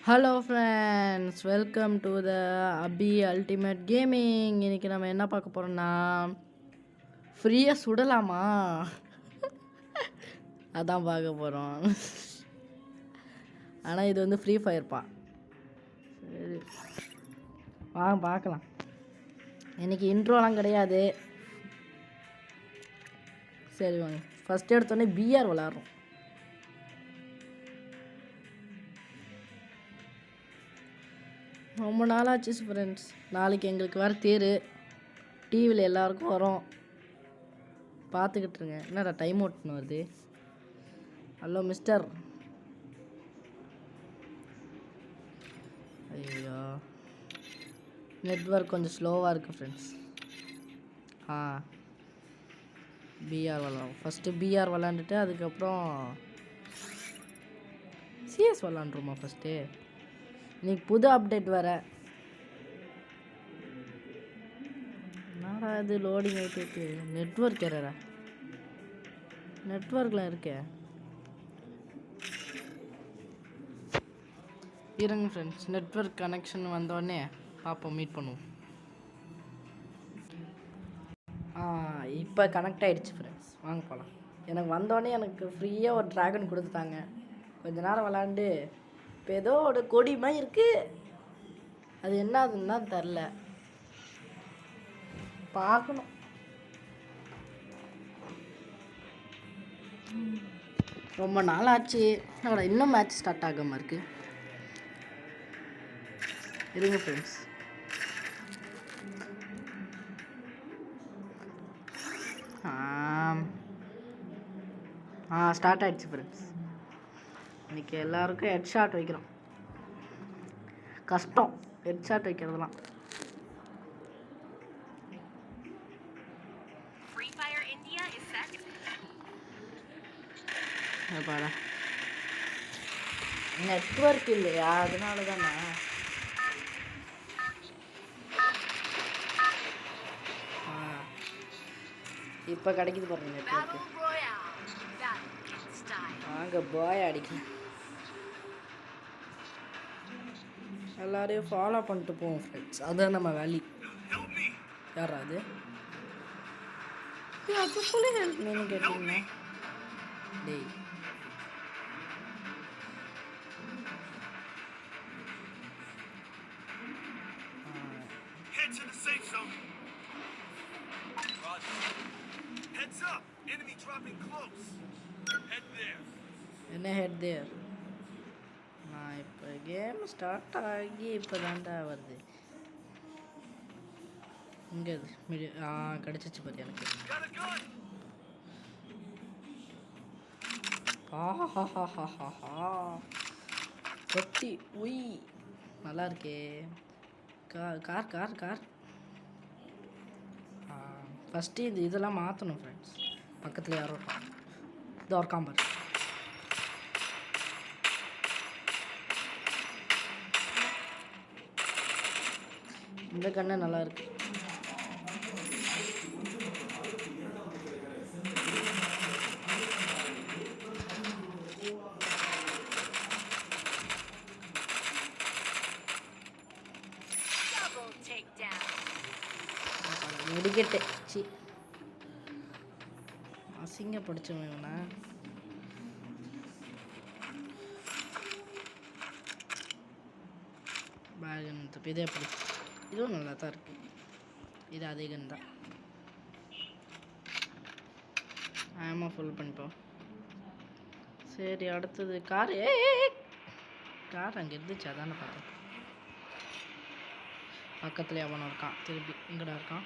Hello friends, welcome to the Abhi ultimate gaming. இன்றைக்கி நம்ம என்ன பார்க்க போகிறோம்னா, ஃப்ரீயாக சுடலாமா அதான் பார்க்க போகிறோம். ஆனால் இது வந்து ஃப்ரீ ஃபயர்ப்பா. சரி வாங்க பார்க்கலாம். இன்றைக்கி இன்ட்ரோலாம் கிடையாது. சரி வாங்க, ஃபஸ்ட் எடுத்தோடனே பிஆர் விளாட்றோம். ரொம்ப நாளாச்சு ஃப்ரெண்ட்ஸ். நாளைக்கு எங்களுக்கு வேறு தேர், டிவியில் எல்லாருக்கும் வரும், பார்த்துக்கிட்டுருங்க. என்னடா டைம் அவுட்னு வருது. Hello mister. ஐயோ, நெட்வொர்க் கொஞ்சம் ஸ்லோவாக இருக்குது ஃப்ரெண்ட்ஸ். பிஆர் விளாட்றோம். ஃபஸ்ட்டு பிஆர் விளாண்டுட்டு அதுக்கப்புறம் சிஎஸ் விளாண்டுருமா ஃபஸ்ட்டு. இன்னைக்கு புது அப்டேட் வேறு. என்னடா இது லோடிங் ஆகிட்டு. நெட்வொர்க் எரரா? நெட்வொர்க்கில் இருக்கே. இருங்க ஃப்ரெண்ட்ஸ், நெட்வொர்க் கனெக்ஷன் வந்தோடனே பார்ப்போம், மீட் பண்ணுவோம். இப்போ கனெக்ட் ஆகிடுச்சு ஃப்ரெண்ட்ஸ், வாங்க போகலாம். எனக்கு வந்தோடனே எனக்கு ஃப்ரீயாக ஒரு ட்ராகன் கொடுத்துட்டாங்க. கொஞ்ச நேரம் விளாண்டு இப்போ ஏதோ ஒரு கொடி மாதிரி இருக்குது. அது என்னதுன்னு தான் தெரில, பார்க்கணும். ரொம்ப நாள் ஆச்சு. இன்னும் மேட்ச் ஸ்டார்ட் ஆகாமல் இருக்கு. இருங்க ஃப்ரெண்ட்ஸ். ஸ்டார்ட் ஆகிடுச்சு ஃப்ரெண்ட்ஸ். இன்றைக்கி எல்லாருக்கும் ஹெட் ஷாட் வைக்கிறோம். கஷ்டம் ஹெட் ஷாட் வைக்கிறதுலாம். பாரு, நெட்வொர்க் இல்லையா, அதனால தானே. இப்போ கிடைக்குது பாருங்க நெட்வொர்க்கு. வாங்க பாய் அடிக்கலாம். எல்லாரையும் ஃபாலோ பண்ணிட்டு போவோம் ஃப்ரெண்ட்ஸ், அதுதான் நம்ம வேலி. யாரா அது? அது சொல்லி ஹெல்ப் மீன் கேட்டிங்கன்னா டேய். என்ன ஹெட் தேர்? நான் இப்போ கேம் ஸ்டார்ட் ஆகி இப்போ தாண்டா வருது. இங்கே கிடச்சிச்சு பாரு எனக்கு. கொட்டி உய், நல்லா இருக்கே. Car car car. ஃபஸ்ட்டு இதெல்லாம் மாற்றணும் ஃப்ரெண்ட்ஸ். பக்கத்தில் யாரும் இருக்கான், இதோ இருக்கான் பாரு. இந்த கண்ணை நல்லா இருக்கு. முடிக்கட்டு சி அசிங்க படிச்சவன் இவனா. பேகன் இதே அப்படி, இதுவும் நல்லா தான் இருக்கு. இது அதே கன் தான். ஆமாம், ஃபுல் பண்ணிப்போம். சரி, அடுத்தது கார். கார் அங்கே இருந்துச்சு, அதானே பார்த்தேன். பக்கத்தில் எவனும் இருக்கான். திருப்பி எங்கடா இருக்கான்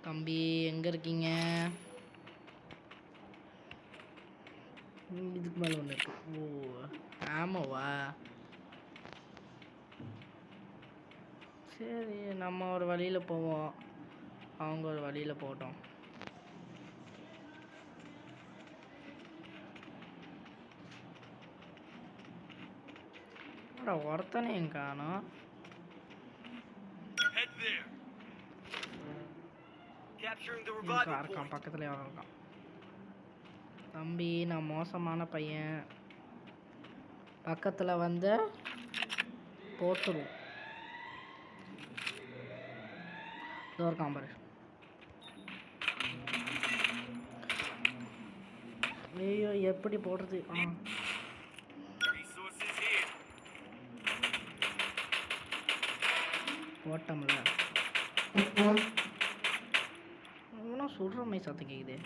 தம்பி? எங்கே இருக்கீங்க? இதுக்கு மேலே ஒன்று இருக்கு. ஓ ஆமாவா? சரி, நம்ம ஒரு வழியில் போவோம், அவங்க ஒரு வழியில் போட்டோம். ஒருத்தனே எங்க காணோம். இருக்கான் பக்கத்துல யாரும் இருக்கான். தம்பி, நான் மோசமான பையன். பக்கத்தில் வந்து போட்டுருவோம். ஒரு காம்பர் ஐயோ எப்படி போடுறது? போட்டோம்ல இவனும் சுடுற மாதிரி சத்தம் கேக்குது.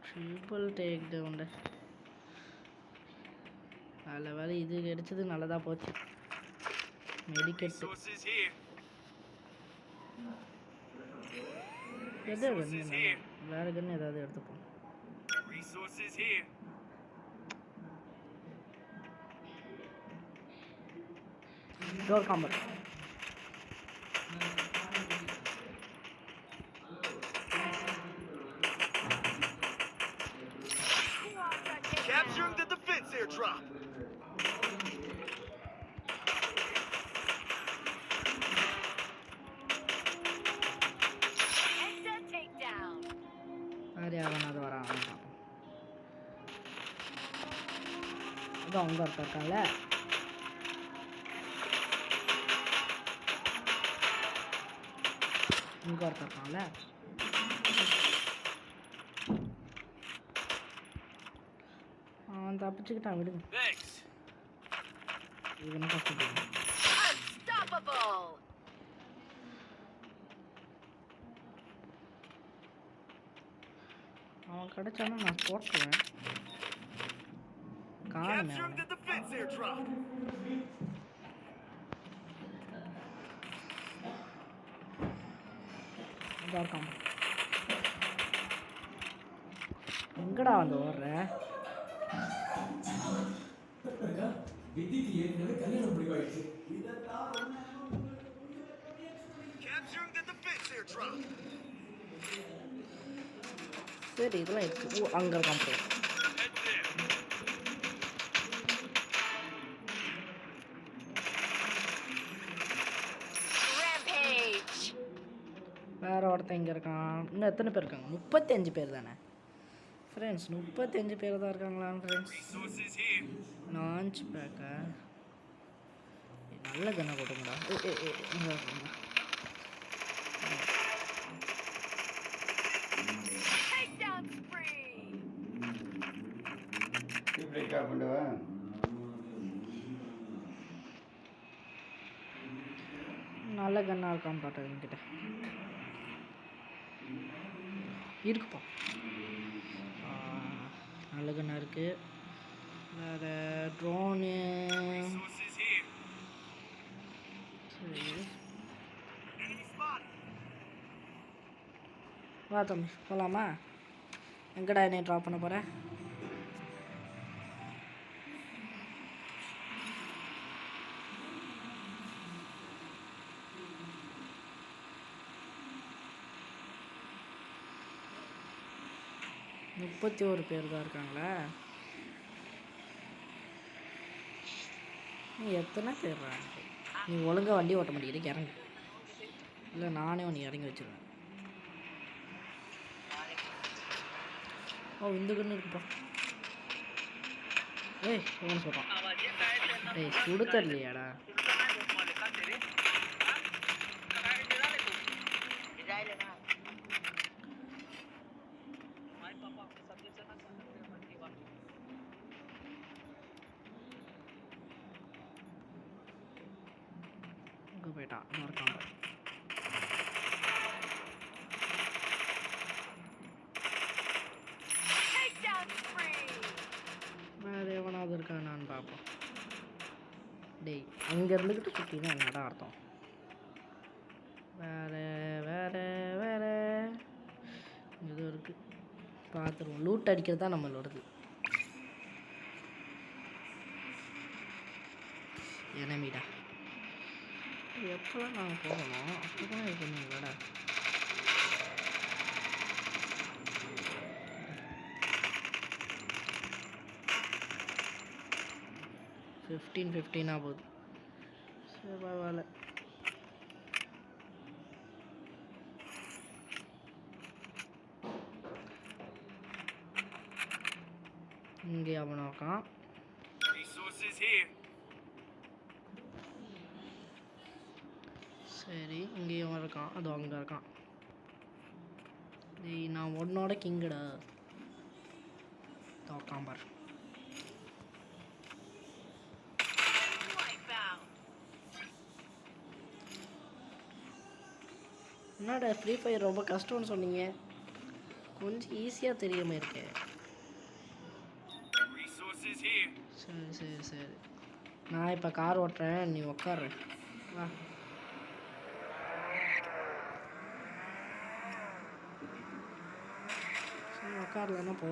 Triple take down. நல்ல வேலை இது கிடைச்சது, நல்லதா போச்சு. மெடிக்கெட் எது வேற கன்று ஏதாவது எடுத்துப்போம். டோர் காம்பர் Capturing the defense airdrop. வேறு யாரும் வரான். அதான் அவங்க இருக்காங்கல்ல. இங்கே இருக்காங்கல்ல. அவன் தப்பிச்சுக்கிட்டான், விடுங்க. இவனை கஷ்டப்படுங்க. அவன் கிடைச்சானா நான் போட்டுருவேன். காணுமே இருக்கான். எங்கடா வந்து ஓடுற? சரி இதெல்லாம் இருக்கு. அங்கே இருக்கான் ப்ரோ. வேற ஒருத்தன் இங்கே இருக்கான். இன்னும் எத்தனை பேர் இருக்காங்க? 35 பேர் தானே ஃப்ரெண்ட்ஸ். 35 பேர் தான் இருக்காங்களா ஃப்ரெண்ட்ஸ்? லான்ச் பேக்கா நல்ல கண்ணை போட்டுங்கடா. நல்ல கண்ணா இருக்கான்னு பார்த்தா என்கிட்ட இருக்குப்பா. நல்ல கண்ணா இருக்கு. வேற ட்ரோனு. சரி வா தம்பி போகலாமா? எங்கடா என்னை ட்ராப் பண்ண போகிறேன்? முப்பத்தி ஒரு பேர் தான் இருக்காங்களா? நீ எத்தனை பேர்றா? நீ ஒழுங்காக வண்டி ஓட்ட மாட்டேங்கிறீங்க, இறங்கு. இல்லை நானே உன்னை இறங்கி வச்சுருவேன். ஓ இந்த கன்று இருக்குப்பா. ஏய் ஒன்று சொல்கிறான். ஏய் சுடுத்தரலையாடா? போயிட்டான் மறக்காம. வேறு எவனாவது இருக்கா நான் பார்ப்போம். டேய் அங்கே இருந்துக்கிட்டு சுற்றினா என்னடா அர்த்தம்? வேறு வேறு வேறு இது இருக்குது, பார்த்துருவோம். லூட் அடிக்கிறது தான் நம்மளோடது. எனமிடா எப்போதான் நாங்கள் போகணும்? அப்போ தான் இது பண்ணுங்களா? 15 ஆகுது. சரி பரவாயில்ல. இங்கே அவனை இருக்கான். Resources here. சரி இங்கே அவன் இருக்கான். அது அங்கே இருக்கான். டேய் நான் உன்னோட கிங்குடா. தோக்காம்பார். என்னடா ஃப்ரீ ஃபயர் ரொம்ப கஷ்டம்னு சொன்னீங்க, கொஞ்சம் ஈஸியாக தெரியாம இருக்கே. Resources here. சரி சரி சரி, நான் இப்போ கார் ஓட்டுறேன், நீ உட்காரு. வா. சரி உட்காரலன்னா போ.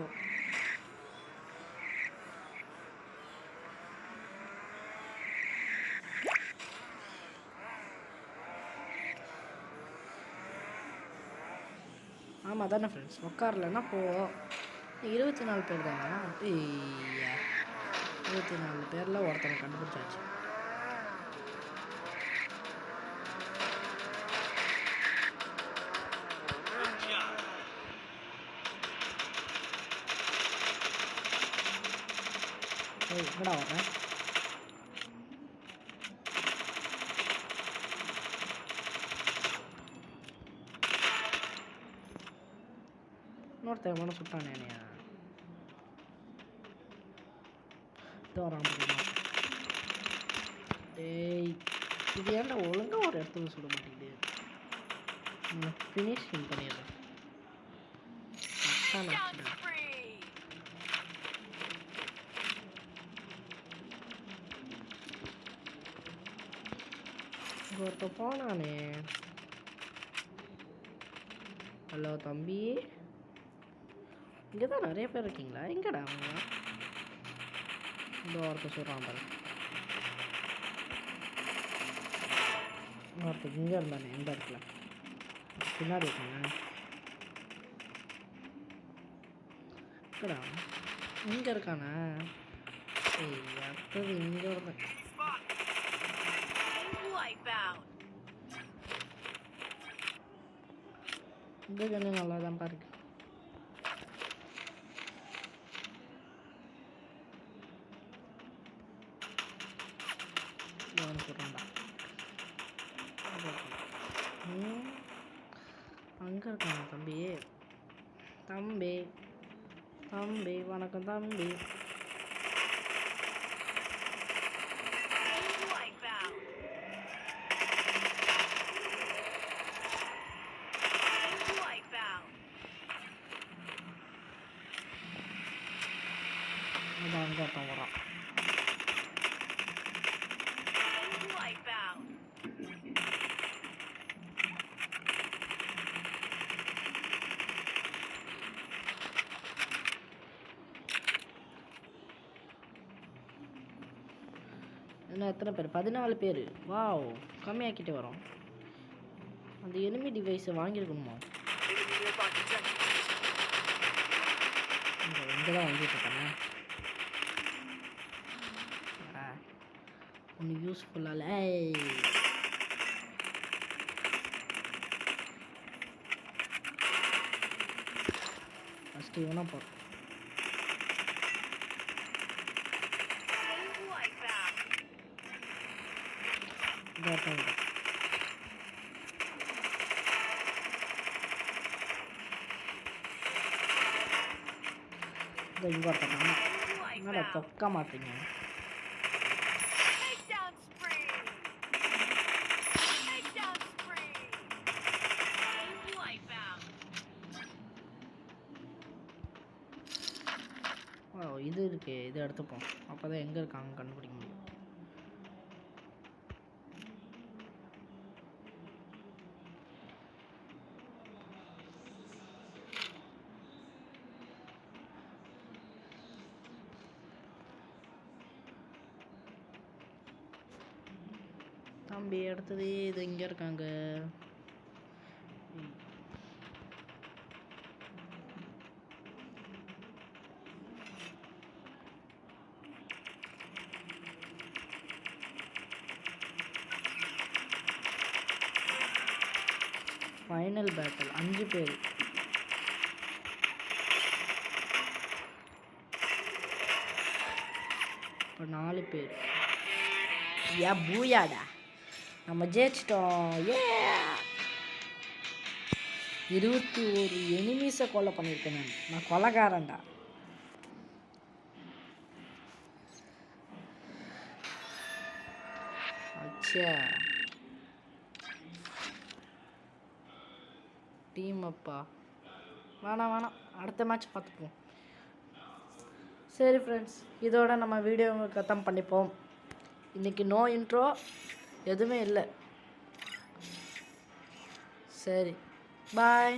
ஆமாம் தானே ஃப்ரெண்ட்ஸ், உட்காரலன்னா போ. 24 பேர் தானே? ஐயா 24 பேரில் ஒருத்தனை கண்டுபிடிச்சாச்சு. Good job. ஏய் என்னடா வரேன்? இன்னொருத்தன் எவனோ சுட்டானே என்னையா. இது வரான் தெரியுமா? டேய் இது ஏன்டா ஒழுங்காக ஒரு இடத்துல சுட மாட்டேங்குது. ஃபினிஷிங் பண்ணிடுறேன். ஒருத்த போனானே. ஹலோ தம்பி, இங்கே தான் நிறைய பேர் இருக்கீங்களா? எங்கடா அவங்க? இந்த ஒருத்த சொல்கிறான் பாரு. ஒருத்தர் இங்கே இருந்தானே, எந்த இடத்துல? பின்னாடி இருக்காங்க. எங்கடா இங்கே இருக்கானே? ஏய் அடுத்தது இங்கே இருந்தேன். இந்த கண்ணு நல்லா தான் பாருக்கு. சொல்கிறான்டா அங்கே இருக்காங்க. தம்பி தம்பி தம்பி வணக்கம் தம்பி. அங்கே ஒருத்தன் வரான். இன்னும் எத்தனை பேர்? 14 பேர். வாவ், கம்மியாக்கிட்டு வரோம். அந்த எனிமி டிவைஸை வாங்கியிருக்கணுமா? இங்கே தான் வாங்கிட்டு இருக்கானே. ஒன்று யூஸ்ஃபுல்லால. ஃபஸ்ட்டு இவனா போகிறோம். இங்கே ஒருத்தன் என்னடா தொக்க மாட்டீங்க? இது இருக்கு, இது எடுத்துப்போம். அப்போ தான் எங்கே இருக்காங்க கண்டுபிடிக்க முடியும். தம்பி அடுத்தது இது இங்கே இருக்காங்க. ஃபைனல் பேட்டில் 5 பேர். இப்போ 4 பேர். ஏன் பூயாடா, நம்ம ஜெயிச்சிட்டோம். 21 எனிமீஸை கொலை பண்ணியிருக்கேன். நான் கொலைகாரன்டா. அச்சா, டீம் அப்பா வேணாம், அடுத்த மேட்ச் பார்த்துப்போம். சரி ஃப்ரெண்ட்ஸ், இதோட நம்ம வீடியோ கத்தம் பண்ணிப்போம். இன்றைக்கி நோ இன்ட்ரோ எதுவுமே இல்லை. சரி, பாய்.